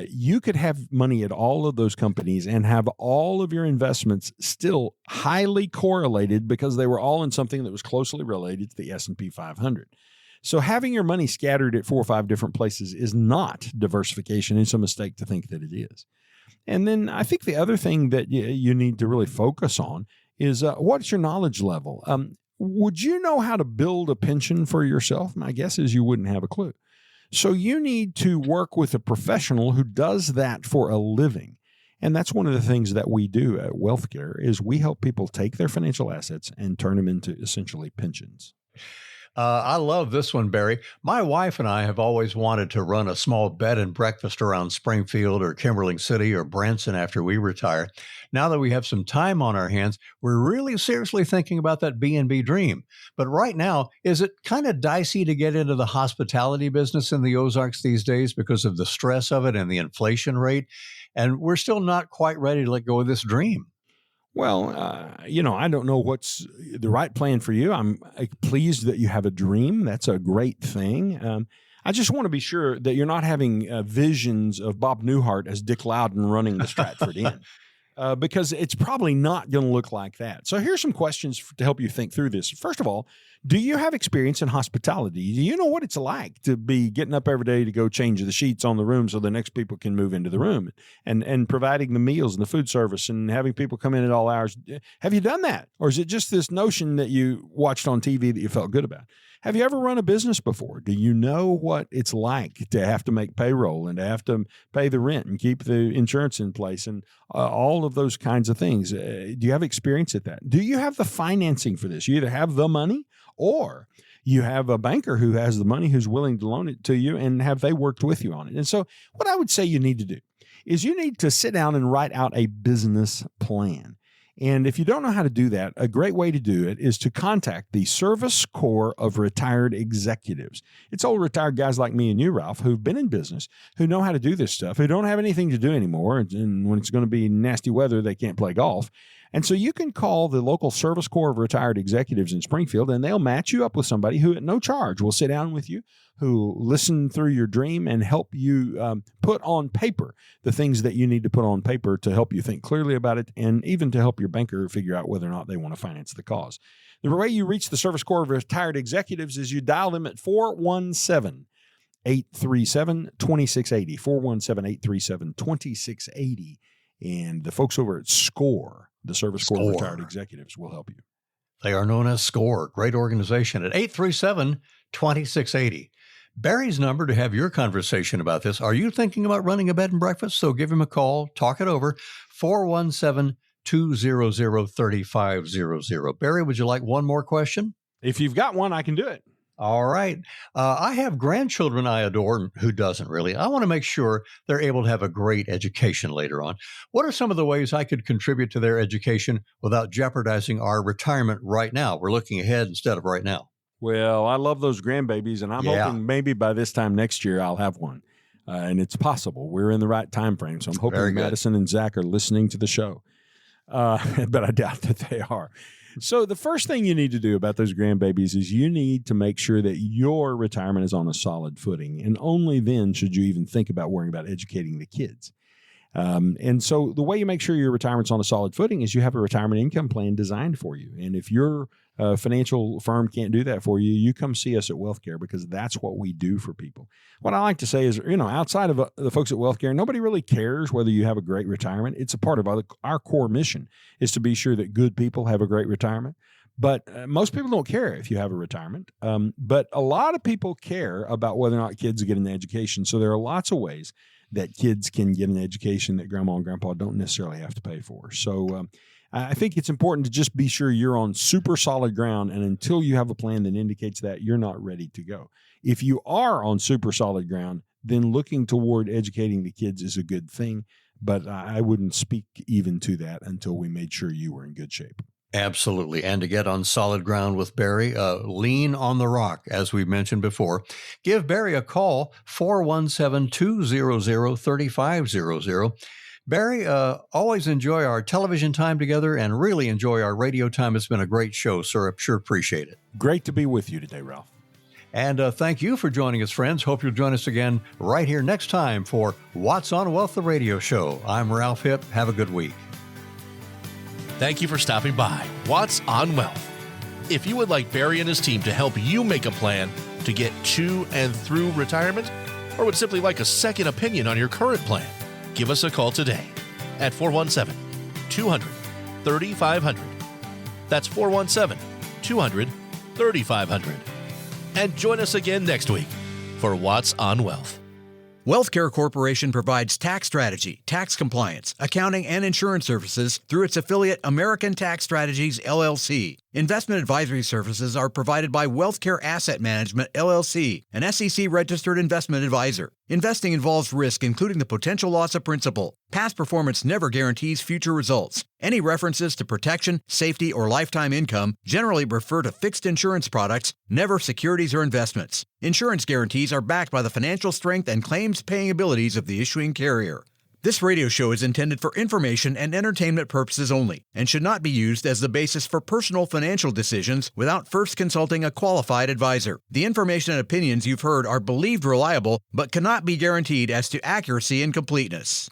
You could have money at all of those companies and have all of your investments still highly correlated because they were all in something that was closely related to the S&P 500. So having your money scattered at 4 or 5 different places is not diversification. It's a mistake to think that it is. And then I think the other thing that you need to really focus on is what's your knowledge level? Would you know how to build a pension for yourself? My guess is you wouldn't have a clue. So you need to work with a professional who does that for a living. And that's one of the things that we do at WealthCare is we help people take their financial assets and turn them into essentially pensions. I love this one, Barry. My wife and I have always wanted to run a small bed and breakfast around Springfield or Kimberling City or Branson after we retire. Now that we have some time on our hands, we're really seriously thinking about that B&B dream. But right now, is it kind of dicey to get into the hospitality business in the Ozarks these days because of the stress of it and the inflation rate? And we're still not quite ready to let go of this dream. Well, I don't know what's the right plan for you. I'm pleased that you have a dream. That's a great thing. I just want to be sure that you're not having visions of Bob Newhart as Dick Loudon running the Stratford Inn. Because it's probably not going to look like that. So here's some questions to help you think through this. First of all, do you have experience in hospitality? Do you know what it's like to be getting up every day to go change the sheets on the room so the next people can move into the room and providing the meals and the food service and having people come in at all hours? Have you done that? Or is it just this notion that you watched on TV that you felt good about? Have you ever run a business before? Do you know what it's like to have to make payroll and to have to pay the rent and keep the insurance in place and all of those kinds of things? Do you have experience at that? Do you have the financing for this? You either have the money or you have a banker who has the money who's willing to loan it to you, and have they worked with you on it? And so what I would say you need to do is you need to sit down and write out a business plan. And if you don't know how to do that, a great way to do it is to contact the Service Corps of Retired Executives. It's old retired guys like me and you, Ralph, who've been in business, who know how to do this stuff, who don't have anything to do anymore. And when it's going to be nasty weather, they can't play golf. And so you can call the local Service Corps of Retired Executives in Springfield, and they'll match you up with somebody who at no charge will sit down with you, who listen through your dream and help you put on paper the things that you need to put on paper to help you think clearly about it, and even to help your banker figure out whether or not they want to finance the cause. The way you reach the Service Corps of Retired Executives is you dial them at 417-837-2680, 417-837-2680, and the folks over at SCORE, the Service Corps of Retired Executives, will help you. They are known as SCORE, great organization, at 837-2680. Barry's number to have your conversation about this. Are you thinking about running a bed and breakfast? So give him a call, talk it over, 417-200-3500. Barry, would you like one more question? If you've got one, I can do it. All right. I have grandchildren I adore. Who doesn't really? I want to make sure they're able to have a great education later on. What are some of the ways I could contribute to their education without jeopardizing our retirement right now? We're looking ahead instead of right now. Well, I love those grandbabies, and I'm hoping maybe by this time next year I'll have one. And it's possible. We're in the right time frame. So I'm hoping Madison and Zach are listening to the show. But I doubt that they are. So the first thing you need to do about those grandbabies is you need to make sure that your retirement is on a solid footing. And only then should you even think about worrying about educating the kids. And so the way you make sure your retirement's on a solid footing is you have a retirement income plan designed for you. And if your financial firm can't do that for you, you come see us at WealthCare, because that's what we do for people. What I like to say is, outside of the folks at WealthCare, nobody really cares whether you have a great retirement. It's a part of our core mission is to be sure that good people have a great retirement. But most people don't care if you have a retirement. But a lot of people care about whether or not kids get an education. So there are lots of ways that kids can get an education that grandma and grandpa don't necessarily have to pay for. So I think it's important to just be sure you're on super solid ground. And until you have a plan that indicates that, you're not ready to go. If you are on super solid ground, then looking toward educating the kids is a good thing. But I wouldn't speak even to that until we made sure you were in good shape. Absolutely. And to get on solid ground with Barry, lean on the rock, as we mentioned before. Give Barry a call, 417-200-3500. Barry, always enjoy our television time together and really enjoy our radio time. It's been a great show, sir. I sure appreciate it. Great to be with you today, Ralph. And thank you for joining us, friends. Hope you'll join us again right here next time for What's on Wealth, the radio show. I'm Ralph Hipp. Have a good week. Thank you for stopping by What's on Wealth. If you would like Barry and his team to help you make a plan to get to and through retirement, or would simply like a second opinion on your current plan, give us a call today at 417-200-3500. That's 417-200-3500. And join us again next week for What's on Wealth. WealthCare Corporation provides tax strategy, tax compliance, accounting, and insurance services through its affiliate American Tax Strategies, LLC. Investment advisory services are provided by WealthCare Asset Management, LLC, an SEC-registered investment advisor. Investing involves risk, including the potential loss of principal. Past performance never guarantees future results. Any references to protection, safety, or lifetime income generally refer to fixed insurance products, never securities or investments. Insurance guarantees are backed by the financial strength and claims-paying abilities of the issuing carrier. This radio show is intended for information and entertainment purposes only and should not be used as the basis for personal financial decisions without first consulting a qualified advisor. The information and opinions you've heard are believed reliable but cannot be guaranteed as to accuracy and completeness.